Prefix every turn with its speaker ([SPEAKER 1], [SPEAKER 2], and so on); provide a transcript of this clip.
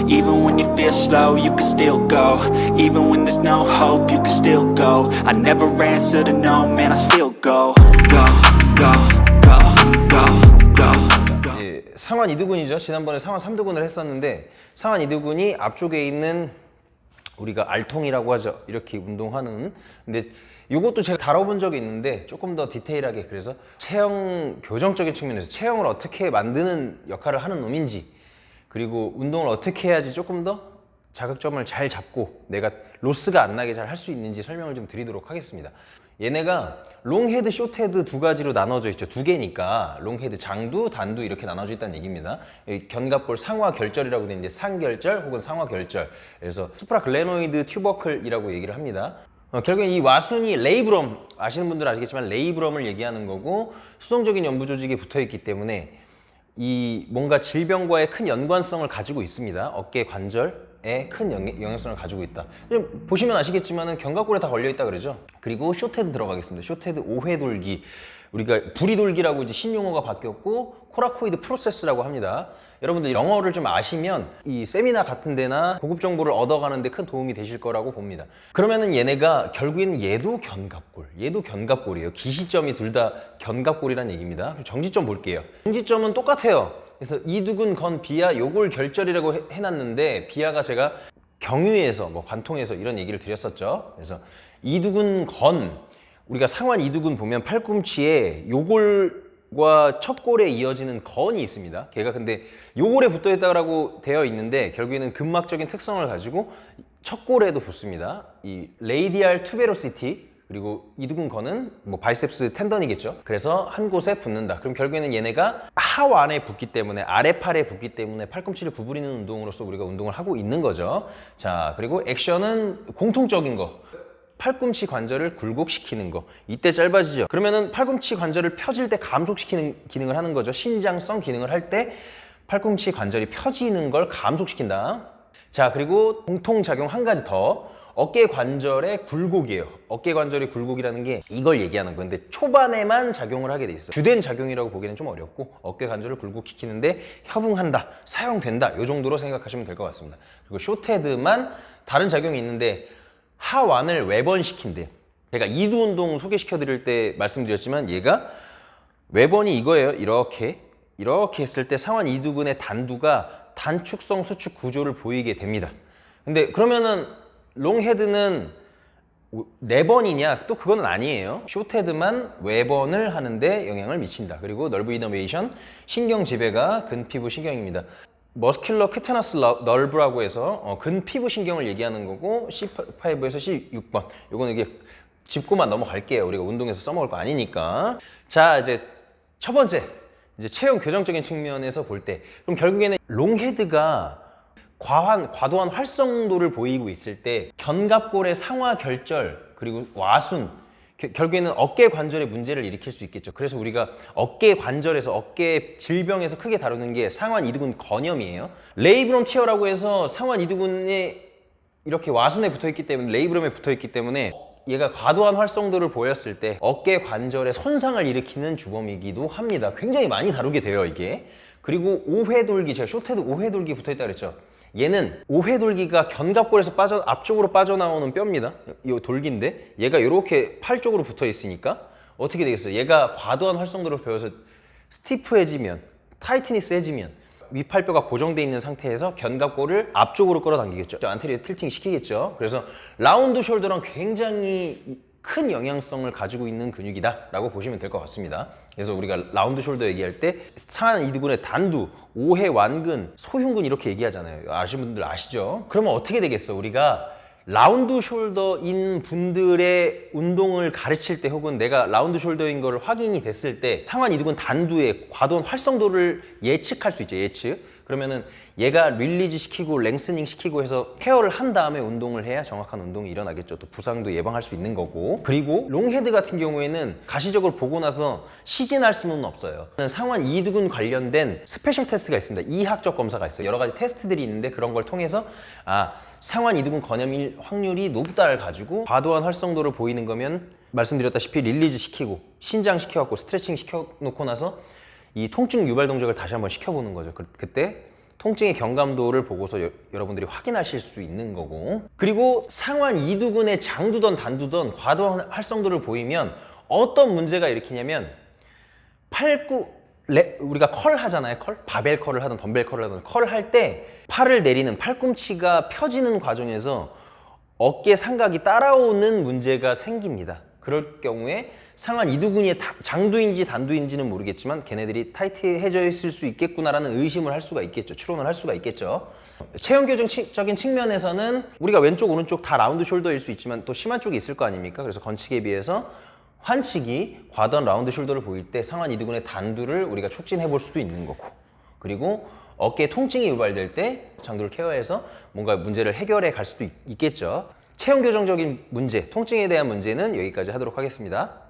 [SPEAKER 1] Even when you feel slow, you can still go. Even when there's no hope, you can still go. I never answer to no, man, I still go. Go, go, go, go, go.
[SPEAKER 2] 예, 상완 이두근이죠. 지난번에 상완 3두근을 했었는데 상완 이두근이 앞쪽에 있는 우리가 알통이라고 하죠. 이렇게 운동하는. 근데 이것도 제가 다뤄본 적이 있는데 조금 더 디테일하게, 그래서 체형 교정적인 측면에서 체형을 어떻게 만드는 역할을 하는 놈인지, 그리고 운동을 어떻게 해야지 조금 더 자극점을 잘 잡고 내가 로스가 안 나게 잘 할 수 있는지 설명을 좀 드리도록 하겠습니다. 얘네가 롱헤드, 숏헤드 두 가지로 나눠져 있죠. 두 개니까 롱헤드 장두, 단두 이렇게 나눠져 있다는 얘기입니다. 견갑골 상화 결절이라고 되어 있는데 상결절 혹은 상화 결절, 그래서 수프라글레노이드 튜버클이라고 얘기를 합니다. 결국엔 이 와순이 레이브럼, 아시는 분들은 아시겠지만 레이브럼을 얘기하는 거고, 수동적인 연부 조직에 붙어 있기 때문에 이 뭔가 질병과의 큰 연관성을 가지고 있습니다. 어깨 관절에 큰 영향성을 가지고 있다. 보시면 아시겠지만 견갑골에 다 걸려 있다 그러죠. 그리고 숏헤드 들어가겠습니다. 숏헤드 5회 돌기, 우리가 부리돌기라고 이제 신용어가 바뀌었고 코라코이드 프로세스라고 합니다. 여러분들 영어를 좀 아시면 이 세미나 같은 데나 고급 정보를 얻어가는 데 큰 도움이 되실 거라고 봅니다. 그러면은 얘네가 결국에는 얘도 견갑골이에요. 기시점이 둘 다 견갑골이란 얘기입니다. 정지점 볼게요. 정지점은 똑같아요. 그래서 이두근 건 비하 요골 결절이라고 해놨는데, 비하가 제가 경유에서 관통에서 이런 얘기를 드렸었죠. 그래서 이두근 건, 우리가 상완 이두근 보면 팔꿈치에 요골과 척골에 이어지는 건이 있습니다. 걔가 근데 요골에 붙어 있다고 되어 있는데 결국에는 근막적인 특성을 가지고 척골에도 붙습니다. 이 레이디알 투베로시티, 그리고 이두근 건은 바이셉스 텐던이겠죠. 그래서 한 곳에 붙는다. 그럼 결국에는 얘네가 하완에 붙기 때문에, 아래팔에 붙기 때문에 팔꿈치를 구부리는 운동으로서 우리가 운동을 하고 있는 거죠. 자, 그리고 액션은 공통적인 거, 팔꿈치 관절을 굴곡시키는 거. 이때 짧아지죠. 그러면은 팔꿈치 관절을 펴질 때 감속시키는 기능을 하는 거죠. 신장성 기능을 할 때 팔꿈치 관절이 펴지는 걸 감속시킨다. 자, 그리고 공통작용 한 가지 더, 어깨 관절의 굴곡이에요. 어깨 관절의 굴곡이라는 게 이걸 얘기하는 건데 초반에만 작용을 하게 돼 있어요. 주된 작용이라고 보기는 좀 어렵고, 어깨 관절을 굴곡시키는데 협응한다, 사용된다, 이 정도로 생각하시면 될 것 같습니다. 그리고 숏헤드만 다른 작용이 있는데 하완을 외번시킨대. 제가 이두 운동 소개시켜 드릴 때 말씀드렸지만 얘가 외번이 이거예요. 이렇게 했을 때 상완 이두근의 단두가 단축성 수축 구조를 보이게 됩니다. 근데 그러면은 롱헤드는 4번이냐? 또 그건 아니에요. 숏헤드만 외번을 하는데 영향을 미친다. 그리고 nerve innervation, 신경 지배가 근피부 신경입니다. 머스큘러 퀴테너스 널브라고 해서 근피부 신경을 얘기하는 거고, C5에서 C6번. 요거는 이게 짚고만 넘어갈게요. 우리가 운동에서 써먹을 거 아니니까. 자, 이제 첫 번째, 이제 체형 교정적인 측면에서 볼 때, 그럼 결국에는 롱헤드가 과도한 활성도를 보이고 있을 때 견갑골의 상하 결절, 그리고 와순, 결국에는 어깨 관절에 문제를 일으킬 수 있겠죠. 그래서 우리가 어깨 관절에서, 어깨 질병에서 크게 다루는 게 상완 이두근 건염이에요. 레이브럼 티어라고 해서 상완 이두근에 이렇게 와순에 붙어있기 때문에, 레이브럼에 붙어있기 때문에 얘가 과도한 활성도를 보였을 때 어깨 관절에 손상을 일으키는 주범이기도 합니다. 굉장히 많이 다루게 돼요, 이게. 그리고 5회 돌기, 제가 숏헤드 5회 돌기 붙어있다 그랬죠. 얘는 5회 돌기가 견갑골에서 앞쪽으로 빠져나오는 뼈입니다. 이 돌기인데 얘가 이렇게 팔 쪽으로 붙어 있으니까 어떻게 되겠어요? 얘가 과도한 활성도를 보여서 스티프해지면, 타이트니스해지면 윗팔뼈가 고정되어 있는 상태에서 견갑골을 앞쪽으로 끌어당기겠죠. 안테리어 틸팅 시키겠죠. 그래서 라운드 숄더랑 굉장히 큰 영향성을 가지고 있는 근육이다 라고 보시면 될 것 같습니다. 그래서 우리가 라운드 숄더 얘기할 때 상완 이두근의 단두, 5회 완근, 소흉근 이렇게 얘기하잖아요. 아시는 분들 아시죠? 그러면 어떻게 되겠어? 우리가 라운드 숄더인 분들의 운동을 가르칠 때, 혹은 내가 라운드 숄더인 걸 확인이 됐을 때 상완 이두근 단두의 과도한 활성도를 예측할 수 있죠. 예측. 그러면은 얘가 릴리즈 시키고 랭스닝 시키고 해서 케어를 한 다음에 운동을 해야 정확한 운동이 일어나겠죠. 또 부상도 예방할 수 있는 거고. 그리고 롱헤드 같은 경우에는 가시적으로 보고 나서 시진할 수는 없어요. 상완 이두근 관련된 스페셜 테스트가 있습니다. 이학적 검사가 있어요. 여러 가지 테스트들이 있는데 그런 걸 통해서 상완 이두근 건염일 확률이 높다를 가지고 과도한 활성도를 보이는 거면 말씀드렸다시피 릴리즈 시키고 신장 시켜갖고 스트레칭 시켜놓고 나서 이 통증 유발 동작을 다시 한번 시켜보는 거죠. 그때 통증의 경감도를 보고서 여러분들이 확인하실 수 있는 거고, 그리고 상완 이두근의 장두던 단두던 과도한 활성도를 보이면 어떤 문제가 일으키냐면 우리가 컬 하잖아요. 컬? 바벨 컬을 하든 덤벨 컬을 하든 컬 할 때 팔을 내리는 팔꿈치가 펴지는 과정에서 어깨 삼각이 따라오는 문제가 생깁니다. 그럴 경우에 상완 이두근이 장두인지 단두인지는 모르겠지만 걔네들이 타이트해져 있을 수 있겠구나라는 의심을 할 수가 있겠죠. 추론을 할 수가 있겠죠. 체형 교정적인 측면에서는 우리가 왼쪽 오른쪽 다 라운드 숄더일 수 있지만 또 심한 쪽이 있을 거 아닙니까? 그래서 건칙에 비해서 환칙이 과도한 라운드 숄더를 보일 때 상완 이두근의 단두를 우리가 촉진해 볼 수도 있는 거고, 그리고 어깨에 통증이 유발될 때 장두를 케어해서 뭔가 문제를 해결해 갈 수도 있겠죠. 체형 교정적인 문제, 통증에 대한 문제는 여기까지 하도록 하겠습니다.